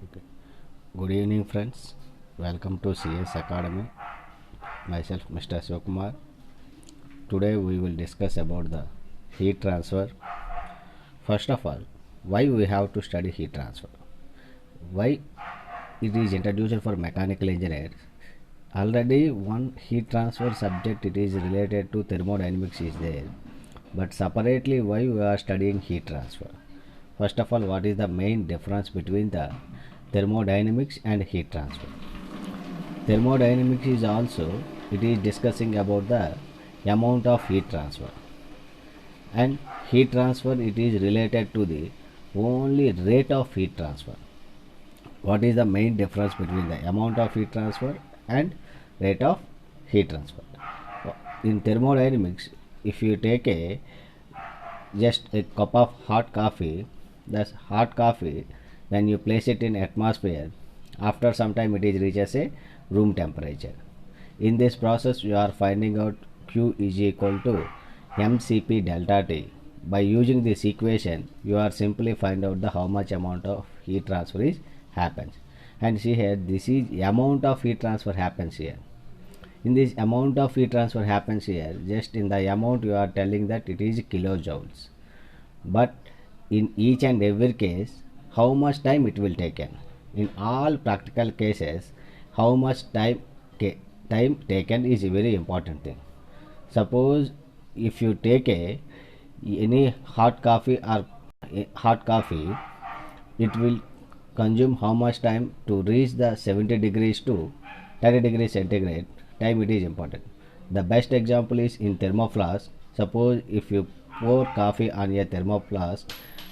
Okay. Good evening, friends. Welcome to CS Academy. Myself, Mr. Shivakumar. Today we will discuss about the heat transfer. First of all, why we have to study heat transfer? Why it is introduced for mechanical engineers? Already one heat transfer subject it is related to thermodynamics is there, but separately why we are studying heat transfer? First of all, what is the main difference between the thermodynamics and heat transfer? Thermodynamics is also it is discussing about the amount of heat transfer, and heat transfer it is related to the only rate of heat transfer. What is the main difference between the amount of heat transfer and rate of heat transfer? In thermodynamics, if you take a just a cup of hot coffee, that's hot coffee, when you place it in atmosphere, after some time it is reaches a room temperature. In this process you are finding out Q is equal to mCp delta T. By using this equation you are simply find out the how much amount of heat transfer is happens. And see here, this is amount of heat transfer happens here. In this amount of heat transfer happens here, just in the amount you are telling that it is kilojoules, but in each and every case how much time it will take in. In all practical cases, how much time taken is a very important thing. Suppose if you take any hot coffee or hot coffee, it will consume how much time to reach the 70 degrees to 30 degrees centigrade. Time it is important. The best example is in thermoflask. Suppose if you pour coffee on a thermoflask,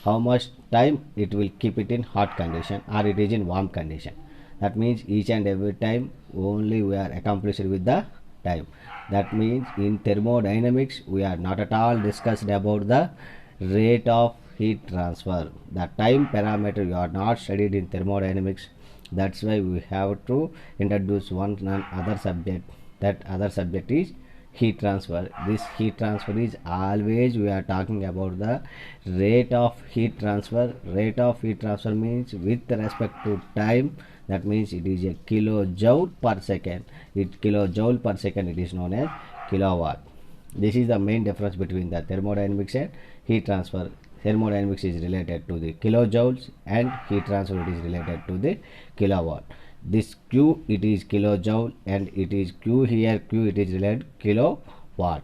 how much time it will keep it in hot condition or it is in warm condition. That means each and every time only we are accomplished with the time. That means in thermodynamics we are not at all discussed about the rate of heat transfer. The time parameter you are not studied in thermodynamics. That's why we have to introduce one other subject. That other subject is heat transfer. This heat transfer is always we are talking about the rate of heat transfer. Rate of heat transfer means with respect to time. That means it is a kilojoule per second. Kilojoule per second it is known as kilowatt. This is the main difference between the thermodynamics and heat transfer. Thermodynamics is related to the kilojoules and heat transfer it is related to the kilowatt. This Q it is kilojoule and it is Q here, Q it is related kilowatt.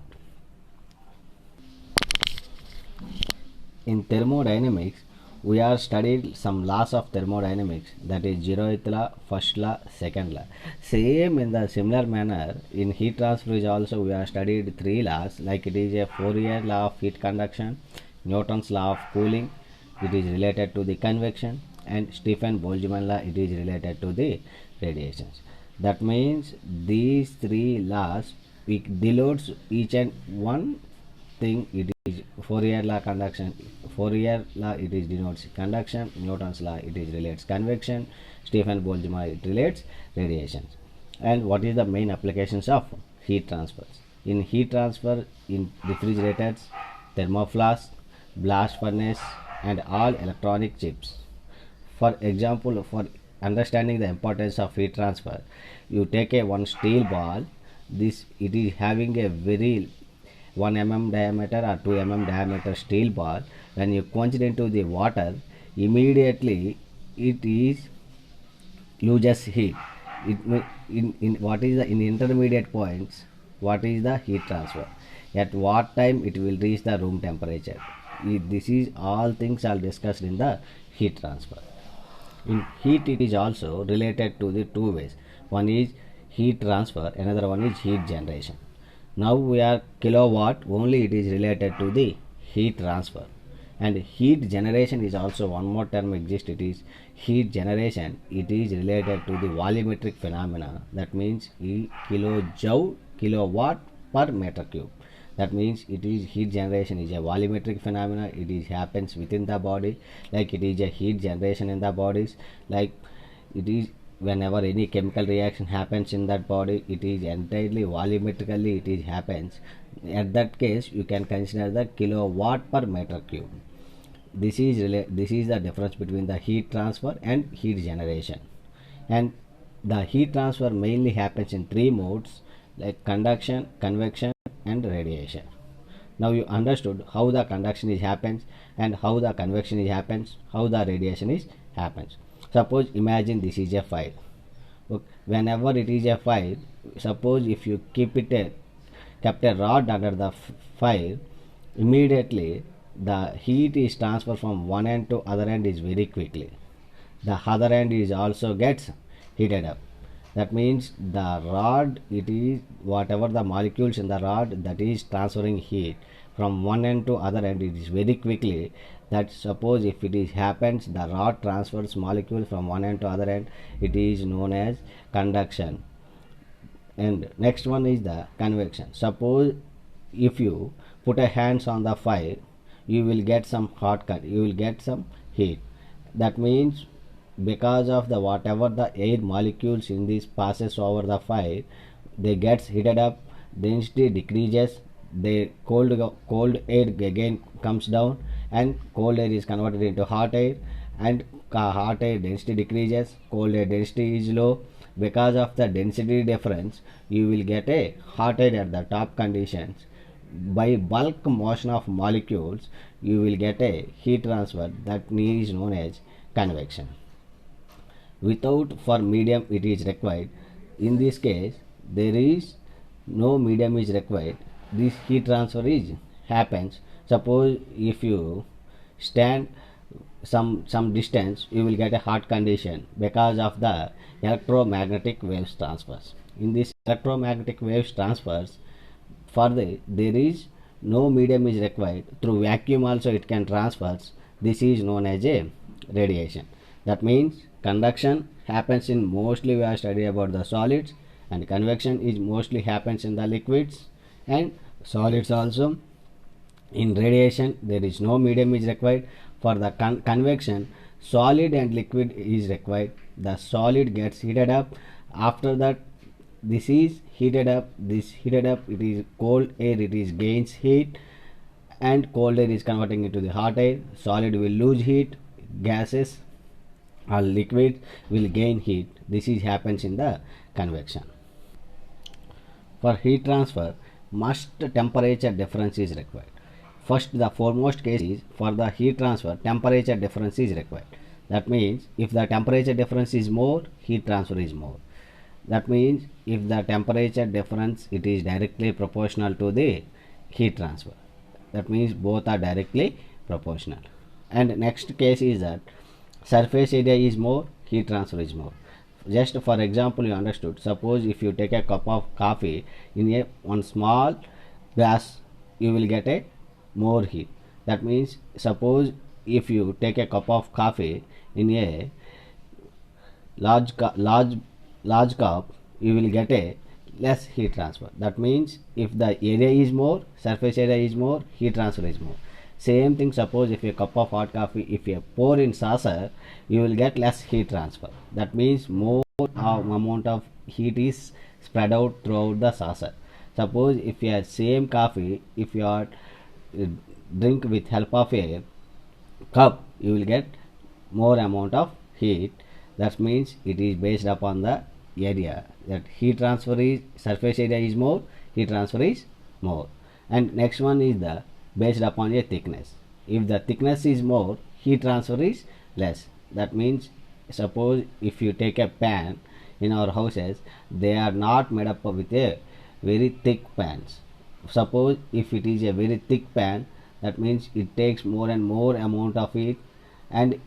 In thermodynamics we are studied some laws of thermodynamics, that is zeroth law, first law, second law. Same in the similar manner in heat transfer is also we are studied three laws, like it is a Fourier law of heat conduction, Newton's law of cooling, it is related to the convection, and Stephen Boltzmann law it is related to the radiations. That means these three laws denotes each and one thing. It is Fourier law conduction. Fourier law it is denotes conduction. Newton's law it is relates convection. Stephen Boltzmann it relates radiations. And what is the main applications of heat transfers? In heat transfer in refrigerators, thermoflask, blast furnace, and all electronic chips. For example, for understanding the importance of heat transfer, you take a one steel ball. This it is having a very 1 mm diameter or 2 mm diameter steel ball. When you quench it into the water, immediately it is loses heat. In what is the in intermediate points, what is the heat transfer? At what time it will reach the room temperature? This is all things are discussed in the heat transfer. In heat it is also related to the two ways. One is heat transfer, another one is heat generation. Now we are kilowatt, only it is related to the heat transfer. And heat generation is also one more term exists, it is heat generation. It is related to the volumetric phenomena. That means kilojoule kilowatt per meter cube. That means it is heat generation is a volumetric phenomena. It is happens within the body, like it is a heat generation in the bodies, like it is whenever any chemical reaction happens in that body, it is entirely volumetrically it is happens. At that case you can consider the kilowatt per meter cube. this is the difference between the heat transfer and heat generation. And the heat transfer mainly happens in three modes, like conduction, convection, and radiation. Now you understood how the conduction is happens and how the convection is happens, how the radiation is happens. Suppose imagine this is a fire. Okay. Whenever it is a fire, suppose if you kept a rod under the fire, immediately the heat is transferred from one end to other end is very quickly. The other end is also gets heated up. That means the rod, it is whatever the molecules in the rod that is transferring heat from one end to other end, it is very quickly. That suppose if it is happens, the rod transfers molecules from one end to other end, it is known as conduction. And next one is the convection. Suppose if you put a hands on the fire, you will get some you will get some heat. That means because of the whatever the air molecules in this passes over the fire, they gets heated up, density decreases, the cold air again comes down, and cold air is converted into hot air, and hot air density decreases, cold air density is low. Because of the density difference, you will get a hot air at the top conditions. By bulk motion of molecules, you will get a heat transfer that is known as convection. Without for medium it is required. In this case, there is no medium is required. This heat transfer is happens. Suppose if you stand some distance, you will get a hot condition because of the electromagnetic waves transfers. In this electromagnetic waves transfers, there is no medium is required. Through vacuum also it can transfers. This is known as a radiation. That means conduction happens in mostly we are studying about the solids, and convection is mostly happens in the liquids and solids also. In radiation there is no medium is required. For the convection, solid and liquid is required. The solid gets heated up. After that, this is heated up. This heated up, it is cold air, it is gains heat, and cold air is converting into the hot air. Solid will lose heat, gases or liquid will gain heat. This is happens in the convection. For heat transfer, must temperature difference is required. First, the foremost case is for the heat transfer, temperature difference is required. That means if the temperature difference is more, heat transfer is more. That means if the temperature difference, it is directly proportional to the heat transfer. That means both are directly proportional. And next case is that surface area is more, heat transfer is more. Just for example, you understood. Suppose if you take a cup of coffee in a one small glass, you will get a more heat. That means suppose if you take a cup of coffee in a large cup, you will get a less heat transfer. That means if the area is more, surface area is more, heat transfer is more. Same thing, suppose if a cup of hot coffee, if you pour in saucer, you will get less heat transfer. That means more amount of heat is spread out throughout the saucer. Suppose if you have same coffee, if you are drink with help of a cup, you will get more amount of heat. That means it is based upon the area. That heat transfer is surface area is more, heat transfer is more. And next one is the based upon a thickness. If the thickness is more, heat transfer is less. That means suppose if you take a pan in our houses, they are not made up with a very thick pans. Suppose if it is a very thick pan, that means it takes more and more amount of heat, and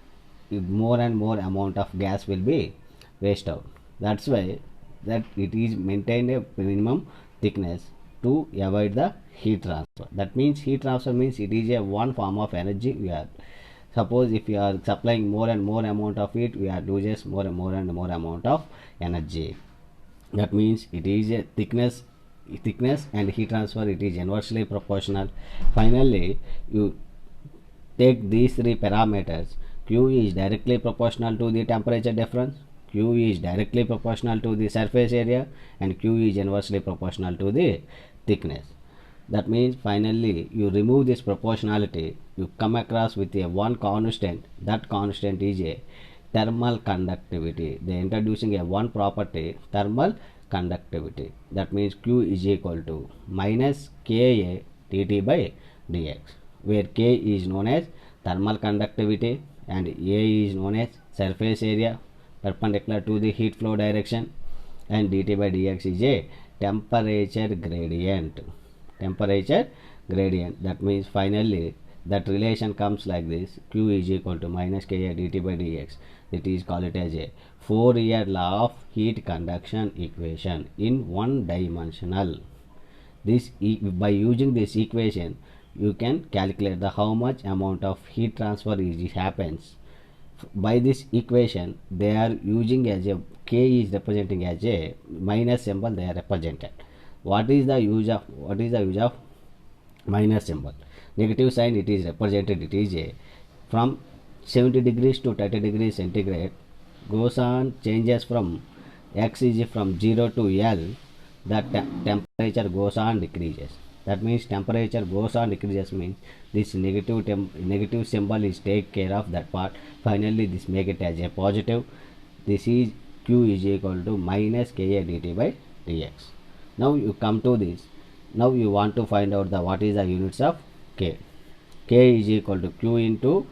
more and more amount of gas will be waste out. That's why that it is maintained a minimum thickness to avoid the heat transfer. That means heat transfer means it is a one form of energy we are. Suppose if you are supplying more and more amount of heat, we are loses more and more amount of energy. That means it is a thickness and heat transfer, it is inversely proportional. Finally, you take these three parameters. Q is directly proportional to the temperature difference, Q is directly proportional to the surface area, and Q is inversely proportional to the thickness. That means finally you remove this proportionality, you come across with a one constant. That constant is a thermal conductivity. They are introducing a one property, thermal conductivity. That means Q is equal to minus Ka dt by dx, where K is known as thermal conductivity and A is known as surface area perpendicular to the heat flow direction, and dt by dx is a temperature gradient. Temperature gradient. That means finally that relation comes like this: Q is equal to minus Ka dt by dx. It is called it as a Fourier law of heat conduction equation in one dimensional. This by using this equation you can calculate the how much amount of heat transfer is happens. By this equation they are using as a K is representing as a minus symbol. They are represented. What is the use of minus symbol? Negative sign it is represented. It is a from 70 degrees to 30 degrees centigrade goes on changes from x is from 0 to L. The temperature goes on decreases. That means temperature goes on decreases means this negative symbol is take care of that part. Finally this make it as a positive. This is Q is equal to minus Ka dt by dx. Now you come to this. Now you want to find out the what is the units of K. K is equal to Q into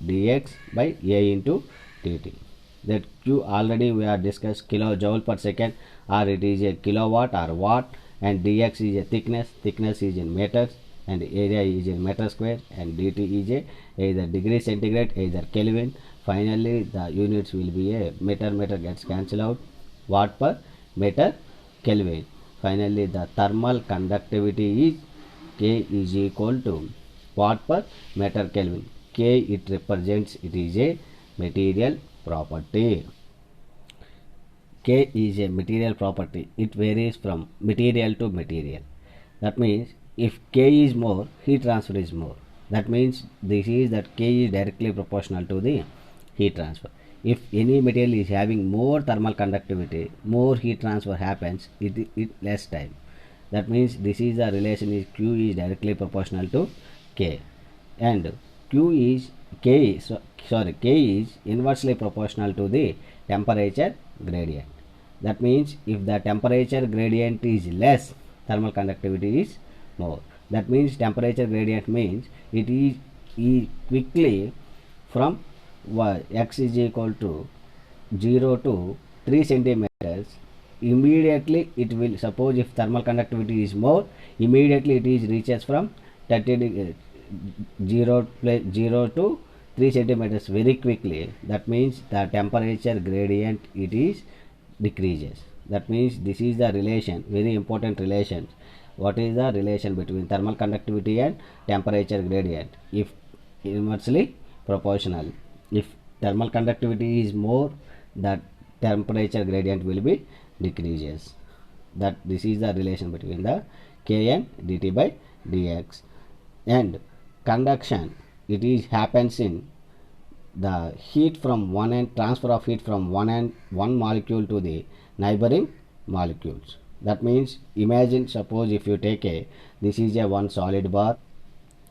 dx by A into dt. That Q already we are discussed kilojoule per second, or it is a kilowatt or watt, and dx is a thickness is in meters, and area is in meter square, and dt is a either degree centigrade, either Kelvin. Finally the units will be a meter gets cancelled out, watt per meter Kelvin. Finally the thermal conductivity is K is equal to watt per meter Kelvin. K it represents, it is a material property. K is a material property. It varies from material to material. That means if K is more, heat transfer is more. That means this is that K is directly proportional to the heat transfer. If any material is having more thermal conductivity, more heat transfer happens it less time. That means this is the relation is Q is directly proportional to K, and K is inversely proportional to the temperature gradient. That means if the temperature gradient is less, thermal conductivity is more. That means temperature gradient means it is quickly from x is equal to 0 to 3 centimeters. Immediately it will, suppose if thermal conductivity is more, immediately it is reaches from 0 to 3 centimeters very quickly. That means the temperature gradient it is decreases. That means this is the relation, very important relation. What is the relation between thermal conductivity and temperature gradient? If inversely proportional. If thermal conductivity is more, that temperature gradient will be decreases. That this is the relation between the K and dt by dx. And conduction, it is happens in the heat from one end, transfer of heat from one molecule to the neighboring molecules. That means imagine, suppose if you take this is a one solid bar.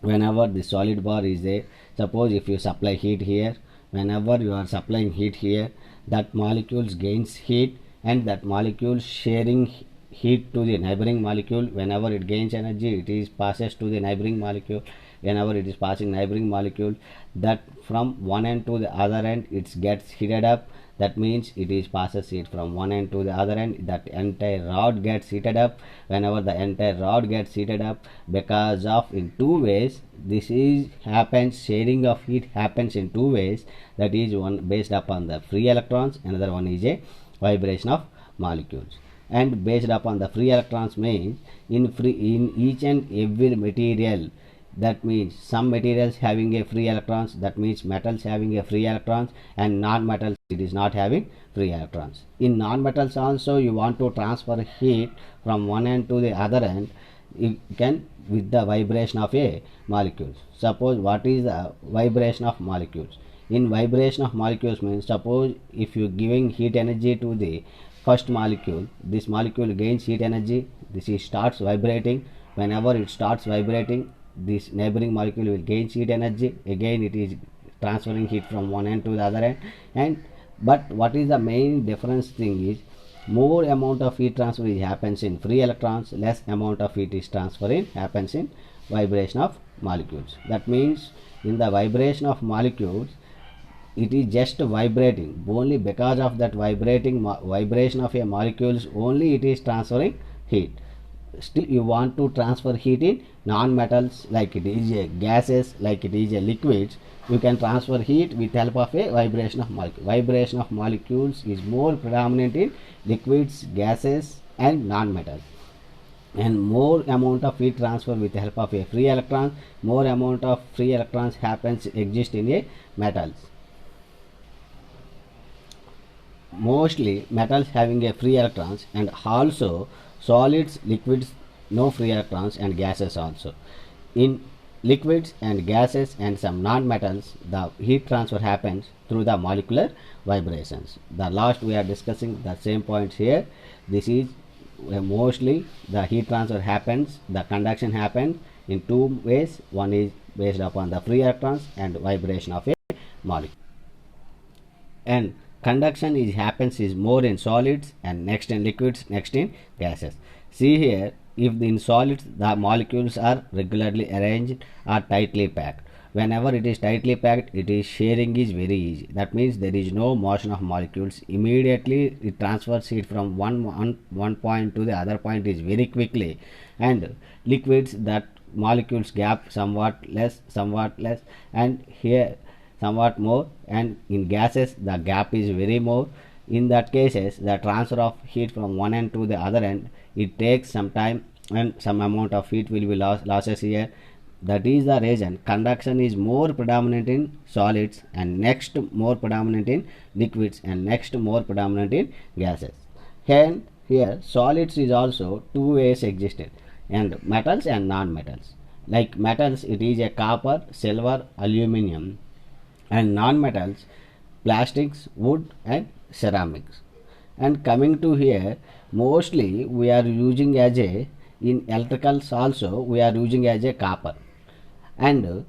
Whenever the solid bar is there, suppose if you supply heat here, whenever you are supplying heat here, that molecules gains heat, and that molecule sharing heat to the neighboring molecule. Whenever it gains energy, it is passes to the neighboring molecule. Whenever it is passing neighboring molecule, that from one end to the other end it gets heated up. That means it is passes heat from one end to the other end. That entire rod gets heated up. Whenever the entire rod gets heated up, because of in two ways, this is happens, sharing of heat happens in two ways. That is one based upon the free electrons, another one is a vibration of molecules. And based upon the free electrons means in each and every material, that means some materials having a free electrons, that means metals having a free electrons, and non-metals it is not having free electrons. In non-metals also you want to transfer heat from one end to the other end, you can with the vibration of a molecules. Suppose what is the vibration of molecules? In vibration of molecules means, suppose if you giving heat energy to the first molecule, this molecule gains heat energy, this is starts vibrating. whenever it starts vibrating, this neighboring molecule will gain heat energy. Again it is transferring heat from one end to the other end. And but what is the main difference thing is, more amount of heat transfer happens in free electrons, less amount of heat is transferring happens in vibration of molecules. That means in the vibration of molecules, it is just vibrating. Only because of that vibration of a molecules only it is transferring heat. Still you want to transfer heat in non-metals, like it is a gases, like it is a liquids, you can transfer heat with help of a vibration of molecule. Vibration of molecules is more predominant in liquids, gases and non-metals. And more amount of heat transfer with the help of a free electron, more amount of free electrons exist in a metals. Mostly metals having a free electrons, and also solids, liquids no free electrons, and gases also. In liquids and gases and some non-metals, the heat transfer happens through the molecular vibrations. The last we are discussing the same points here. This is mostly the heat transfer happens, the conduction happens in two ways. One is based upon the free electrons and vibration of a molecule. And conduction happens more in solids, and next in liquids, next in gases. See here, if in solids the molecules are regularly arranged or tightly packed. Whenever it is tightly packed, it is sharing is very easy. That means there is no motion of molecules. Immediately it transfers heat from one point to the other point is very quickly. And liquids, that molecules gap somewhat less, and here somewhat more, and in gases the gap is very more. In that cases, the transfer of heat from one end to the other end, it takes some time and some amount of heat will be losses here. That is the reason conduction is more predominant in solids, and next more predominant in liquids, and next more predominant in gases. And here solids is also two ways existed, and metals and non-metals. Like metals, it is a copper, silver, aluminum, and non-metals plastics, wood and ceramics. And coming to here, mostly we are using as a, in electricals also we are using as a copper. And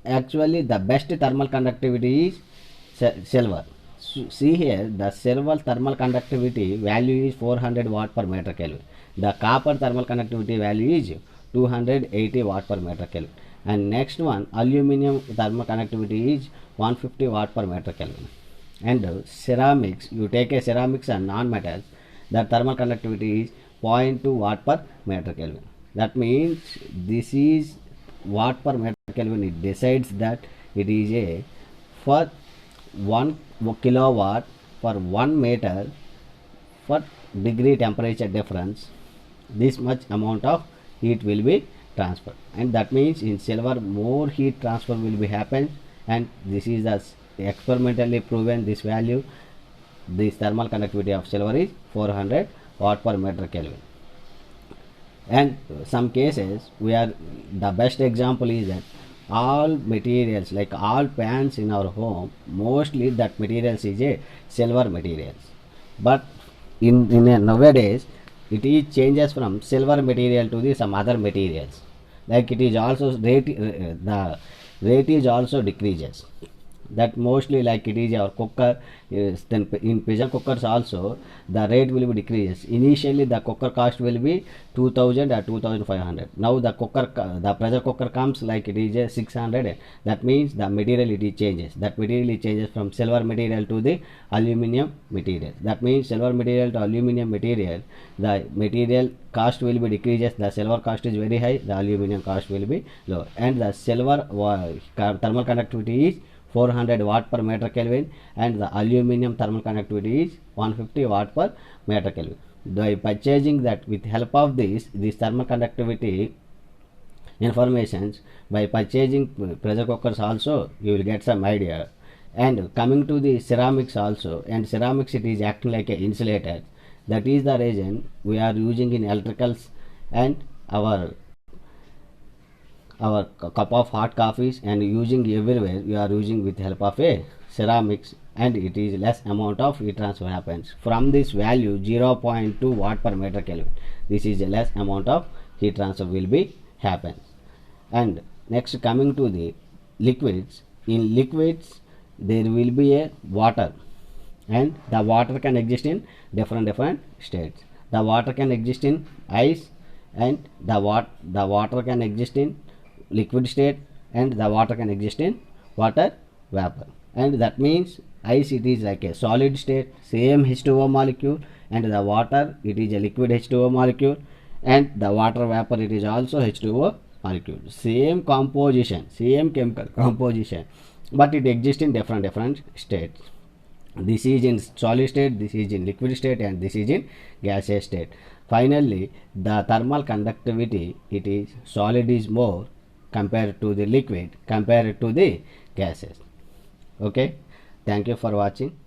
actually the best thermal conductivity is silver. See here, the silver thermal conductivity value is 400 watt per meter Kelvin. The copper thermal conductivity value is 280 watt per meter Kelvin. And next one, aluminum thermal conductivity is 150 watt per meter Kelvin. And ceramics, you take a ceramics and non-metals, the thermal conductivity is 0.2 watt per meter Kelvin. That means this is watt per meter Kelvin. It decides that it is a, for 1 kilowatt for 1 meter for degree temperature difference, this much amount of heat will be transferred. And that means in silver more heat transfer will be happen, and this is as experimentally proven. This value, this thermal conductivity of silver is 400 watt per meter Kelvin. And some cases we are, the best example is that all materials, like all pans in our home, mostly that materials is a silver materials. But in nowadays it is changes from silver material to the some other materials. Like it is also the rate is also decreases. That mostly like it is our cooker, then in pressure cookers also the rate will be decreases. Initially the cooker cost will be 2000 or 2500. Now the pressure cooker comes like it is a 600. That means the material it changes. That material it changes from silver material to the aluminum material. That means silver material to aluminum material, the material cost will be decreases. The silver cost is very high, the aluminum cost will be low. And the silver thermal conductivity is 400 watt per meter Kelvin, and the aluminum thermal conductivity is 150 watt per meter Kelvin. By purchasing that, with help of this thermal conductivity informations, by purchasing pressure cookers also you will get some idea. And coming to the ceramics also, and ceramics it is acting like a insulator. That is the reason we are using in electricals, and our cup of hot coffees and using everywhere, we are using with help of a ceramics, and it is less amount of heat transfer happens. From this value 0.2 watt per meter Kelvin, this is a less amount of heat transfer will be happen. And next, coming to the liquids, in liquids there will be a water, and the water can exist in different states. The water can exist in ice, and the water can exist in liquid state, and the water can exist in water vapor. And that means ice, it is like a solid state, same H2O molecule, and the water, it is a liquid H2O molecule, and the water vapor, it is also H2O molecule, same composition, same chemical composition, but it exists in different states. This is in solid state, this is in liquid state, and this is in gaseous state. Finally, the thermal conductivity, it is solid is more compared to the liquid, compared to the gases. Okay, thank you for watching.